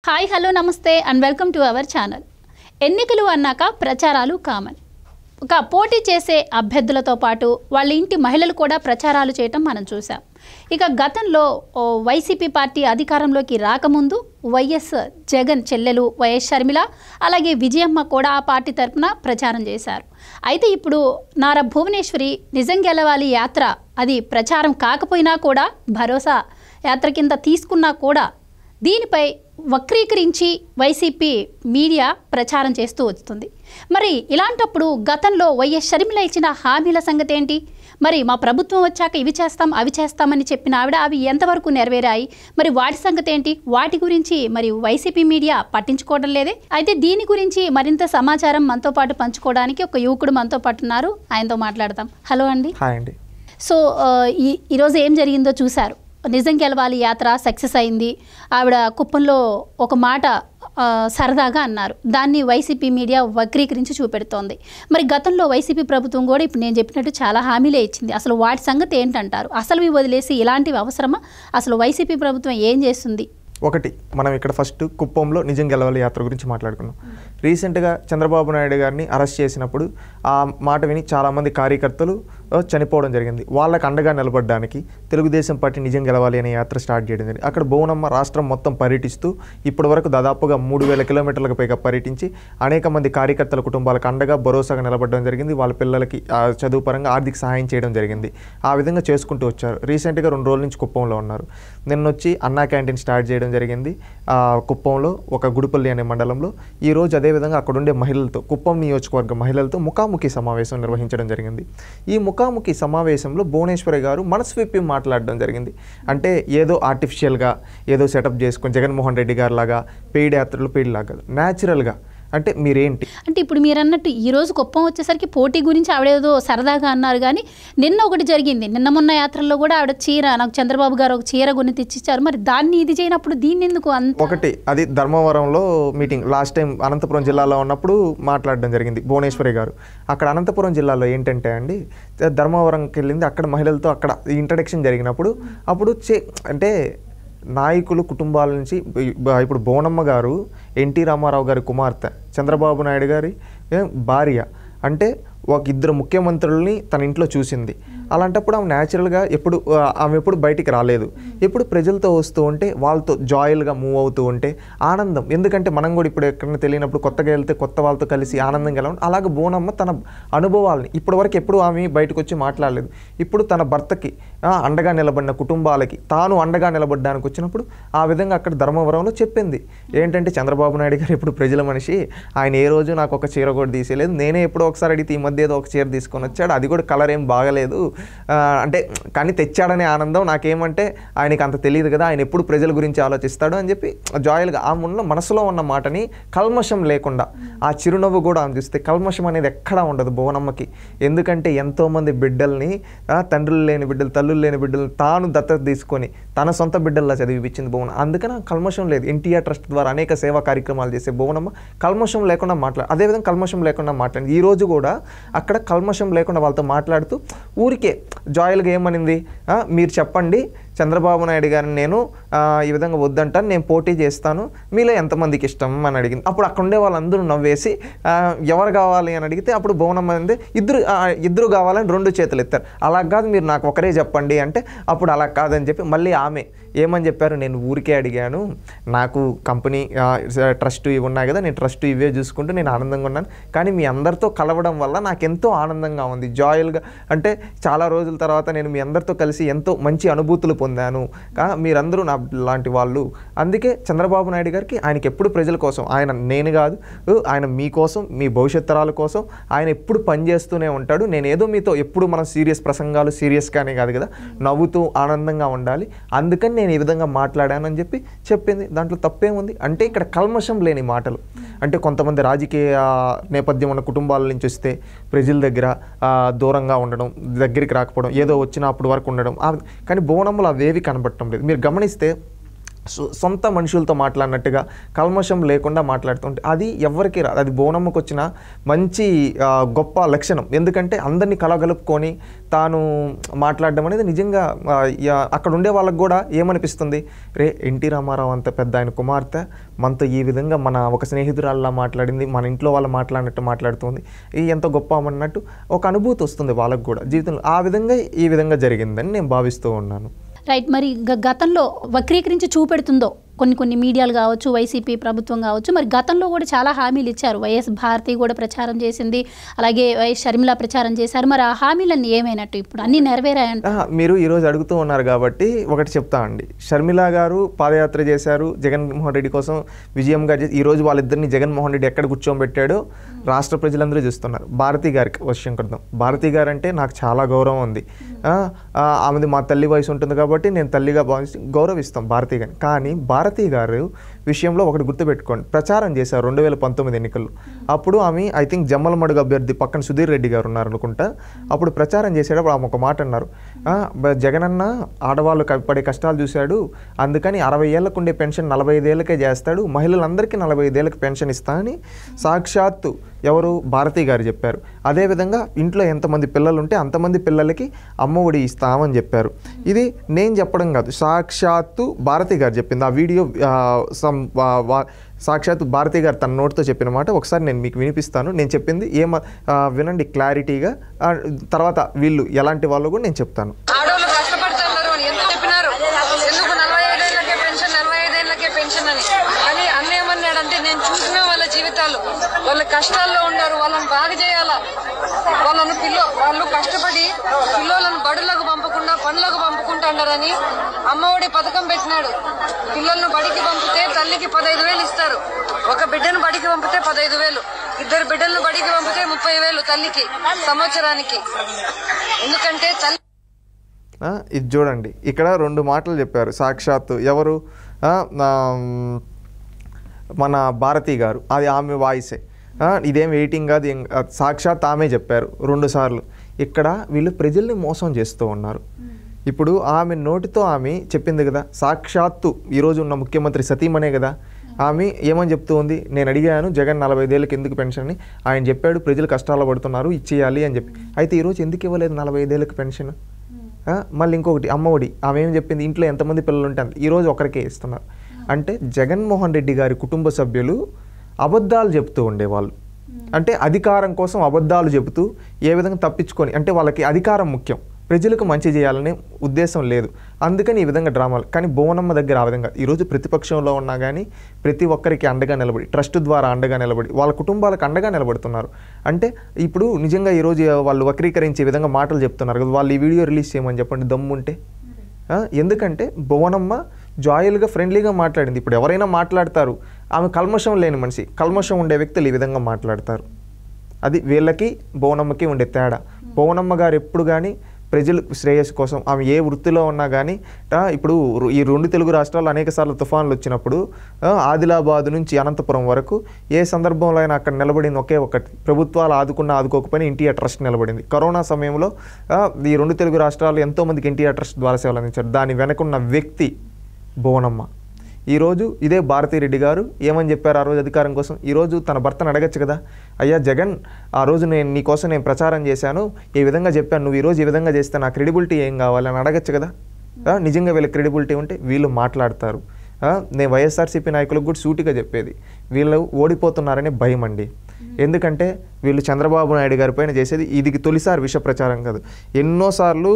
Hi hello నమస్తే and welcome to our channel. ఎన్నికలు అన్నాక ప్రచారాలు కామన్. ఒక పోటీ చేసే అభ్యర్థులతో పాటు వాళ్ళ ఇంటి మహిళలు కూడా ప్రచారాలు చేయటం మనం చూసాం. ఇక గతంలో వైసీపీ పార్టీ అధికారంలోకి రాకముందు వైఎస్ జగన్ చెల్లెలు వైఎస్ షర్మిల అలాగే విజయమ్మ కూడా ఆ పార్టీ తరఫున ప్రచారం చేశారు. అయితే ఇప్పుడు నారా భువనేశ్వరి నిజం గెలవాలి యాత్ర అది ప్రచారం కాకపోయినా కూడా భరోసా యాత్ర కింద తీసుకున్నా కూడా దీనిపై వక్రీకరించి వైసీపీ మీడియా ప్రచారం చేస్తూ వస్తుంది. మరి ఇలాంటప్పుడు గతంలో వైఎస్ షర్మిల ఇచ్చిన హామీల సంగతి ఏంటి? మరి మా ప్రభుత్వం వచ్చాక ఇవి చేస్తాం అవి చేస్తామని చెప్పిన ఆవిడ అవి ఎంతవరకు నెరవేరాయి? మరి వాటి సంగతి ఏంటి? వాటి గురించి మరి వైసీపీ మీడియా పట్టించుకోవడం లేదే. అయితే దీని గురించి మరింత సమాచారం మనతో పాటు పంచుకోవడానికి ఒక యువకుడు మనతో పాటు ఉన్నారు. ఆయనతో మాట్లాడతాం. హలో అండి. హాయ్ అండి. సో ఈరోజు ఏం జరిగిందో చూశారు. నిజం గెలవాలి యాత్ర సక్సెస్ అయింది. ఆవిడ కుప్పంలో ఒక మాట సరదాగా అన్నారు. దాన్ని వైసీపీ మీడియా వక్రీకరించి చూపెడుతోంది. మరి గతంలో వైసీపీ ప్రభుత్వం కూడా ఇప్పుడు నేను చెప్పినట్టు చాలా హామీలే ఇచ్చింది. అసలు వాటి సంగతి ఏంటంటారు? అసలు వదిలేసి ఇలాంటివి అవసరమా? అసలు వైసీపీ ప్రభుత్వం ఏం చేస్తుంది? ఒకటి, మనం ఇక్కడ ఫస్ట్ కుప్పంలో నిజం గెలవాలి యాత్ర గురించి మాట్లాడుకున్నాం. రీసెంట్గా చంద్రబాబు నాయుడు గారిని అరెస్ట్ చేసినప్పుడు ఆ మాట విని చాలామంది కార్యకర్తలు చనిపోవడం జరిగింది. వాళ్ళకు అండగా నిలబడడానికి తెలుగుదేశం పార్టీ నిజం గెలవాలి అనే యాత్ర స్టార్ట్ చేయడం జరిగింది. అక్కడ భువనమ్మ రాష్ట్రం మొత్తం పర్యటిస్తూ ఇప్పటి వరకు దాదాపుగా 3000 కిలోమీటర్లకు పైగా పర్యటించి అనేక మంది కార్యకర్తల కుటుంబాలకు అండగా భరోసాగా నిలబడడం జరిగింది. వాళ్ళ పిల్లలకి చదువు పరంగా ఆర్థిక సహాయం చేయడం జరిగింది. ఆ విధంగా చేసుకుంటూ వచ్చారు. రీసెంట్గా 2 రోజుల నుంచి కుప్పంలో ఉన్నారు. నిన్నొచ్చి అన్నా క్యాంటీన్ స్టార్ట్ చేయడం జరిగింది కుప్పంలో ఒక గుడిపల్లి అనే మండలంలో. ఈరోజు అదేవిధంగా అక్కడుండే మహిళలతో, కుప్పం నియోజకవర్గ మహిళలతో ముఖాముఖి సమావేశం నిర్వహించడం జరిగింది. ఈ ముఖాముఖి సమావేశంలో భువనేశ్వరి గారు మనసు విప్పి మాట్లాడడం జరిగింది. అంటే ఏదో ఆర్టిఫిషియల్గా ఏదో సెటప్ చేసుకొని జగన్మోహన్ రెడ్డి గారు లాగా పెయిడ్ యాత్రలు పెయిడ్ లాగా న్యాచురల్గా అంటే మీరేంటి అంటే ఇప్పుడు మీరు అన్నట్టు ఈరోజు కుప్పం వచ్చేసరికి పోటీ గురించి ఆవిడేదో సరదాగా అన్నారు. కానీ నిన్న ఒకటి జరిగింది. నిన్న మొన్న యాత్రల్లో కూడా ఆవిడ చీర, నాకు చంద్రబాబు గారు ఒక చీర కొని తెచ్చిచ్చారు. మరి దాన్ని ఇది చేయనప్పుడు దీన్ని ఎందుకు ఒకటి, అది ధర్మవరంలో మీటింగ్ లాస్ట్ టైం అనంతపురం జిల్లాలో ఉన్నప్పుడు మాట్లాడడం జరిగింది భువనేశ్వరి గారు. అక్కడ అనంతపురం జిల్లాలో ఏంటంటే అండి, ధర్మవరంకి వెళ్ళింది. అక్కడ మహిళలతో అక్కడ ఇంట్రడక్షన్ జరిగినప్పుడు అప్పుడు అంటే నాయకులు కుటుంబాల నుంచి ఇప్పుడు భువనమ్మ గారు ఎన్టీ రామారావు గారి కుమార్తె, చంద్రబాబు నాయుడు గారి భార్య, అంటే ఒక 2 ముఖ్యమంత్రుల్ని తన ఇంట్లో చూసింది. అలాంటప్పుడు ఆమె న్యాచురల్గా ఆమె ఎప్పుడు బయటికి రాలేదు. ఎప్పుడు ప్రజలతో వస్తూ ఉంటే వాళ్ళతో జాయిల్గా మూవ్ అవుతూ ఉంటే ఆనందం. ఎందుకంటే మనం కూడా ఇప్పుడు ఎక్కడైనా తెలియనప్పుడు కొత్తగా వెళ్తే కొత్త వాళ్ళతో కలిసి ఆనందంగా ఎలా ఉంటుంది, అలాగే భువనమ్మ తన అనుభవాలని ఇప్పటివరకు ఎప్పుడు ఆమె బయటకు వచ్చి మాట్లాడలేదు. ఇప్పుడు తన భర్తకి అండగా నిలబడిన కుటుంబాలకి తాను అండగా నిలబడడానికి వచ్చినప్పుడు ఆ విధంగా అక్కడ ధర్మవరంలో చెప్పింది. ఏంటంటే చంద్రబాబు నాయుడు గారు ఎప్పుడు ప్రజల మనిషి, ఆయన ఏ రోజు నాకు ఒక చీర కూడా తీసేయలేదు. నేనే ఎప్పుడో ఒకసారి అడిగితే ఈ మధ్య ఏదో ఒక చీర తీసుకొని వచ్చాడు, అది కూడా కలర్ ఏం బాగలేదు అంటే, కానీ తెచ్చాడనే ఆనందం నాకేమంటే ఆయనకి అంత తెలియదు కదా, ఆయన ఎప్పుడు ప్రజల గురించి ఆలోచిస్తాడు అని చెప్పి జాయిల్గా ఆమె మనసులో ఉన్న మాటని కల్మషం లేకుండా, ఆ చిరునవ్వు కూడా ఆమె చూస్తే కల్మషం అనేది ఎక్కడా ఉండదు భువనమ్మకి. ఎందుకంటే ఎంతోమంది బిడ్డల్ని, తండ్రులు లేని బిడ్డలు, తల్లులు లేని బిడ్డలు తాను దత్తత తీసుకొని తన సొంత బిడ్డల్లా చదివిపించింది భువన. అందుకని కల్మషం లేదు. ఎన్టీఆర్ ట్రస్ట్ ద్వారా అనేక సేవా కార్యక్రమాలు చేసే భువనమ్మ కల్మషం లేకుండా అదేవిధంగా కల్మషం లేకుండా మాట్లాడింది. ఈ రోజు కూడా అక్కడ కల్మషం లేకుండా వాళ్ళతో మాట్లాడుతూ ఊరికే జాయిల్గా ఏమనింది, మీరు చెప్పండి చంద్రబాబు నాయుడు గారిని నేను ఈ విధంగా వద్దంటాను, నేను పోటీ చేస్తాను, మీలో ఎంతమందికి ఇష్టం అని అడిగింది. అప్పుడు అక్కడ ఉండే వాళ్ళందరూ నవ్వేసి ఎవరు కావాలి అని అడిగితే అప్పుడు భువనమ్మ అంటే ఇద్దరు కావాలని 2 చేతులు ఎత్తారు. అలా కాదు, మీరు నాకు ఒకరే చెప్పండి అంటే అప్పుడు అలా కాదని చెప్పి మళ్ళీ ఆమె ఏమని చెప్పారు, నేను ఊరికే అడిగాను, నాకు కంపెనీ ట్రస్ట్ ఇవి ఉన్నాయి కదా, నేను ట్రస్ట్ ఇవే చూసుకుంటూ నేను ఆనందంగా ఉన్నాను, కానీ మీ అందరితో కలవడం వల్ల నాకు ఎంతో ఆనందంగా ఉంది, జాయిల్గా అంటే చాలా రోజుల తర్వాత నేను మీ అందరితో కలిసి ఎంతో మంచి అనుభూతులు పొందాను, మీరందరూ నా లాంటి వాళ్ళు. అందుకే చంద్రబాబు నాయుడు గారికి ఆయనకి ఎప్పుడు ప్రజల కోసం, ఆయన నేను కాదు, ఆయన మీకోసం మీ భవిష్యత్ తరాల కోసం ఆయన ఎప్పుడు పనిచేస్తూనే ఉంటాడు. నేనేదో మీతో ఎప్పుడు మనం సీరియస్ ప్రసంగాలు సీరియస్గానే కాదు కదా, నవ్వుతూ ఆనందంగా ఉండాలి, అందుకని నేను ఈ విధంగా మాట్లాడానని చెప్పి చెప్పింది. దాంట్లో తప్పేముంది? అంటే ఇక్కడ కల్మషం లేని మాటలు. అంటే కొంతమంది రాజకీయ నేపథ్యం ఉన్న కుటుంబాల నుంచి వస్తే ప్రజల దగ్గర దూరంగా ఉండడం, దగ్గరికి రాకపోవడం, ఏదో వచ్చినా అప్పుడు వరకు ఉండడం. కానీ భువనమ్మలో అవేవి కనబడటం లేదు. మీరు గమనిస్తే సొంత మనుషులతో మాట్లాడినట్టుగా కల్మషం లేకుండా మాట్లాడుతుంటే అది ఎవరికి రాదు. అది బోనమ్మకు వచ్చిన మంచి గొప్ప లక్షణం. ఎందుకంటే అందరినీ కలగలుపుకొని తాను మాట్లాడడం అనేది నిజంగా అక్కడ ఉండే వాళ్ళకు కూడా ఏమనిపిస్తుంది, ఎన్టీ రామారావు అంత పెద్ద ఆయన కుమార్తె మనతో ఈ విధంగా మన ఒక స్నేహితురాల్లా మాట్లాడింది, మన ఇంట్లో వాళ్ళు మాట్లాడినట్టు మాట్లాడుతుంది, ఎంత గొప్ప అన్నట్టు ఒక అనుభూతి వస్తుంది వాళ్ళకు కూడా జీవితంలో. ఆ విధంగా ఈ విధంగా జరిగిందని నేను భావిస్తూ ఉన్నాను. రైట్. మరి గతంలో వక్రీకరించి చూపెడుతుందో కొన్ని మీడియాలు కావచ్చు, వైసీపీ ప్రభుత్వం కావచ్చు, మరి గతంలో కూడా చాలా హామీలు ఇచ్చారు. వైఎస్ భారతి కూడా ప్రచారం చేసింది, అలాగే వైఎస్ షర్మిల ప్రచారం చేశారు. మరి ఆ హామీలన్నీ ఏమైనట్టు? ఇప్పుడు అన్నీ నెరవేరాయంట. మీరు ఈరోజు అడుగుతూ ఉన్నారు కాబట్టి ఒకటి చెప్తా అండి. షర్మిల గారు పాదయాత్ర చేశారు జగన్మోహన్ రెడ్డి కోసం, విజయం గారు. ఈరోజు వాళ్ళిద్దరిని జగన్మోహన్ రెడ్డి ఎక్కడ కూర్చోబెట్టాడో రాష్ట్ర ప్రజలందరూ చూస్తున్నారు. భారతి గారికి విషయం కొడదాం. భారతి గారు అంటే నాకు చాలా గౌరవం ఉంది. ఆమెది మా తల్లి వయసు ఉంటుంది కాబట్టి నేను తల్లిగా భావించి గౌరవిస్తాం భారతి గారిని. కానీ భారతి గారు విషయంలో ఒకటి గుర్తుపెట్టుకోండి, ప్రచారం చేశారు 2019 ఎన్నికల్లో. అప్పుడు ఆమె ఐ థింక్ జమ్మలమడుగు అభ్యర్థి పక్కన సుధీర్ రెడ్డి గారు ఉన్నారు అనుకుంటా. అప్పుడు ప్రచారం చేసేటప్పుడు ఆమె ఒక మాట అన్నారు, జగనన్న ఆడవాళ్ళు పడే కష్టాలు చూశాడు, అందుకని 60 ఏళ్ళకు ఉండే పెన్షన్ 45 ఏళ్ళకే చేస్తాడు, మహిళలందరికీ 45 ఏళ్ళకి పెన్షన్ ఇస్తా అని సాక్షాత్తు ఎవరు భారతి గారు చెప్పారు. అదేవిధంగా ఇంట్లో ఎంతమంది పిల్లలు ఉంటే అంతమంది పిల్లలకి అమ్మ ఒడి ఇస్తామని చెప్పారు. ఇది నేను చెప్పడం కాదు, సాక్షాత్తు భారతి గారు చెప్పింది. ఆ వీడియో సాక్షాత్తు భారతి గారు తన నోటితో చెప్పిన మాట ఒకసారి నేను మీకు వినిపిస్తాను. నేను చెప్పింది వినండి క్లారిటీగా, తర్వాత వీళ్ళు ఎలాంటి వాళ్ళు కూడా నేను చెప్తాను. వాళ్ళ కష్టాల్లో ఉన్నారు, వాళ్ళని బాగా చేయాలా, వాళ్ళు కష్టపడి పిల్లలను బడులకు పంపకుండా పనులకు పంపుకుంటున్నారని అమ్మఒడి పథకం పెట్టినాడు. పిల్లలను బడికి పంపితే తల్లికి 15,000 ఇస్తారు. ఒక బిడ్డను బడికి పంపితే 15,000, 2 బిడ్డలను బడికి పంపితే 30,000 తల్లికి సంవత్సరానికి. ఎందుకంటే ఇది చూడండి, ఇక్కడ 2 మాటలు చెప్పారు సాక్షాత్తు ఎవరు, మన భారతి గారు. అది ఆమె వాయిసే, ఇదేం వెయిటింగ్ కాదు, సాక్షాత్ ఆమె చెప్పారు 2 సార్లు. ఇక్కడ వీళ్ళు ప్రజల్ని మోసం చేస్తూ ఉన్నారు. ఇప్పుడు ఆమె నోటితో ఆమె చెప్పింది కదా, సాక్షాత్తు ఈరోజు ఉన్న ముఖ్యమంత్రి సతీమనే కదా, ఆమె ఏమని చెప్తూ ఉంది, నేను అడిగాను జగన్ 45 ఏళ్ళకి ఎందుకు పెన్షన్ అని, ఆయన చెప్పాడు ప్రజలు కష్టాలు పడుతున్నారు ఇచ్చేయాలి అని చెప్పి. అయితే ఈరోజు ఎందుకు ఇవ్వలేదు 45 ఏళ్ళకి పెన్షన్? మళ్ళీ ఇంకొకటి అమ్మఒడి, ఆమె ఏం చెప్పింది, ఇంట్లో ఎంతమంది పిల్లలు ఉంటే ఈరోజు ఒకరికే ఇస్తున్నారు. అంటే జగన్మోహన్ రెడ్డి గారి కుటుంబ సభ్యులు అబద్ధాలు చెప్తూ ఉండేవాళ్ళు. అంటే అధికారం కోసం అబద్ధాలు చెబుతూ ఏ విధంగా తప్పించుకొని, అంటే వాళ్ళకి అధికారం ముఖ్యం, ప్రజలకు మంచి చేయాలనే ఉద్దేశం లేదు, అందుకని ఈ విధంగా డ్రామాలు. కానీ బోనమ్మ దగ్గర ఆ విధంగా ఈరోజు ప్రతిపక్షంలో ఉన్నా కానీ ప్రతి ఒక్కరికి అండగా నిలబడి, ట్రస్ట్ ద్వారా అండగా నిలబడి, వాళ్ళ కుటుంబాలకు అండగా నిలబడుతున్నారు. అంటే ఇప్పుడు నిజంగా ఈరోజు వాళ్ళు వక్రీకరించే విధంగా మాటలు చెప్తున్నారు కదా, వాళ్ళు ఈ వీడియో రిలీజ్ చేయమని చెప్పండి దమ్ముంటే. ఎందుకంటే బోనమ్మ జాయిల్గా ఫ్రెండ్లీగా మాట్లాడింది. ఇప్పుడు ఎవరైనా మాట్లాడతారు, ఆమె కల్మషం లేని మనిషి, కల్మషం ఉండే వ్యక్తులు ఈ విధంగా మాట్లాడతారు. అది వీళ్ళకి బోనమ్మకి ఉండే తేడా. బోనమ్మ గారు ఎప్పుడు కానీ ప్రజలు శ్రేయస్సు కోసం ఆమె ఏ వృత్తిలో ఉన్నా కానీ, ఇప్పుడు ఈ 2 తెలుగు రాష్ట్రాల్లో అనేక సార్లు తుఫాన్లు వచ్చినప్పుడు ఆదిలాబాద్ నుంచి అనంతపురం వరకు ఏ సందర్భంలో అయినా అక్కడ నిలబడింది ఒకే ఒకటి, ప్రభుత్వాలు ఆదుకోకపోయినా ఎన్టీఆర్ ట్రస్ట్ నిలబడింది. కరోనా సమయంలో ఈ 2 తెలుగు రాష్ట్రాలు ఎంతోమందికి ఎన్టీఆర్ ట్రస్ట్ ద్వారా సేవలు అందించారు. దాని వెనకున్న వ్యక్తి బోనమ్మ. ఈరోజు ఇదే భారతిరెడ్డి గారు ఏమని చెప్పారు ఆ రోజు అధికారం కోసం, ఈరోజు తన భర్తను అడగచ్చు కదా, అయ్యా జగన్ ఆ రోజు నీకోసం నేను ప్రచారం చేశాను, ఈ విధంగా చెప్పాను, నువ్వు ఈరోజు ఈ విధంగా చేస్తే నా క్రెడిబిలిటీ ఏం కావాలి అని అడగచ్చు కదా. నిజంగా వీళ్ళ క్రెడిబిలిటీ ఉంటే వీళ్ళు మాట్లాడతారు. నేను వైఎస్ఆర్సీపీ నాయకులకు కూడా సూటిగా చెప్పేది, వీళ్ళు ఓడిపోతున్నారనే భయం అండి. ఎందుకంటే వీళ్ళు చంద్రబాబు నాయుడు గారి పైన చేసేది ఇది తొలిసారి విష ప్రచారం కాదు, ఎన్నోసార్లు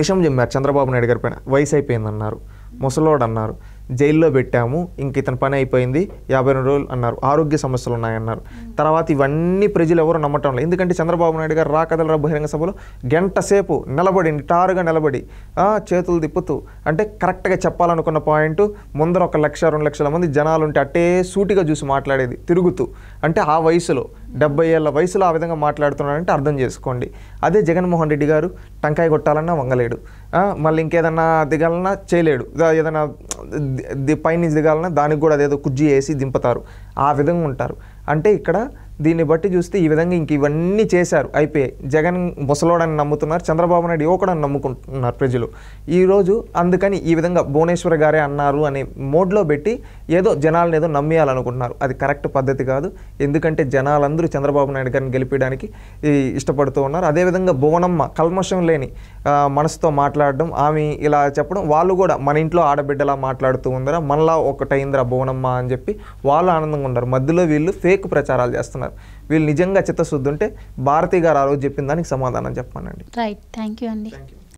విషం చెమ్మారు చంద్రబాబు నాయుడు గారి పైన. వయసు అయిపోయిందన్నారు, ముసలోడు అన్నారు, జైల్లో పెట్టాము, ఇంక ఇతని పని అయిపోయింది, 52 రోజులు అన్నారు, ఆరోగ్య సమస్యలు ఉన్నాయన్నారు. తర్వాత ఇవన్నీ ప్రజలు ఎవరు నమ్మటం లేదు. ఎందుకంటే చంద్రబాబు నాయుడు గారు రాకదలరా బహిరంగ సభలో గంట సేపు నిలబడి నిటారుగా నిలబడి చేతులు తిప్పుతూ, అంటే కరెక్ట్గా చెప్పాలనుకున్న పాయింట్ ముందర 1 లక్ష 2 లక్షల మంది జనాలు ఉంటే అట్టే సూటిగా చూసి మాట్లాడేది తిరుగుతూ. అంటే ఆ వయసులో 70 ఏళ్ళ వయసులో ఆ విధంగా మాట్లాడుతున్నాడంటే అర్థం చేసుకోండి. అదే జగన్మోహన్ రెడ్డి గారు టంకాయ కొట్టాలన్నా వంగలేడు, మళ్ళీ ఇంకేదన్నా దిగాలన్నా చేయలేడు, ఏదైనా పైనుంచి దిగాలన్నా దానికి కూడా అదేదో కుజ్జి వేసి దింపుతారు, ఆ విధంగా ఉంటారు. అంటే ఇక్కడ దీన్ని బట్టి చూస్తే ఈ విధంగా ఇంక ఇవన్నీ చేశారు అయిపోయాయి. జగన్ ముసలోడని నమ్ముతున్నారు, చంద్రబాబు నాయుడు యువకుడని నమ్ముకుంటున్నారు ప్రజలు ఈరోజు. అందుకని ఈ విధంగా భువనేశ్వర్ గారే అన్నారు అనే మోడ్లో పెట్టి ఏదో జనాలను ఏదో నమ్మేయాలనుకుంటున్నారు. అది కరెక్ట్ పద్ధతి కాదు. ఎందుకంటే జనాలందరూ చంద్రబాబు నాయుడు గారిని గెలిపించడానికి ఇష్టపడుతూ ఉన్నారు. అదేవిధంగా భువనమ్మ కల్మషం లేని మనసుతో మాట్లాడడం, ఆమె ఇలా చెప్పడం, వాళ్ళు కూడా మన ఇంట్లో ఆడబిడ్డలా మాట్లాడుతూ ఉందరా, మనలా ఒకటైందిరా భువనమ్మ అని చెప్పి వాళ్ళు ఆనందంగా ఉన్నారు. మధ్యలో వీళ్ళు ఫేక్ ప్రచారాలు చేస్తున్నారు. వీళ్ళు నిజంగా చిత్తశుద్ధి ఉంటే భారతి గారు ఆ రోజు చెప్పిన దానికి సమాధానం చెప్పానండి. రైట్, థ్యాంక్ యూ అండి. Thank you.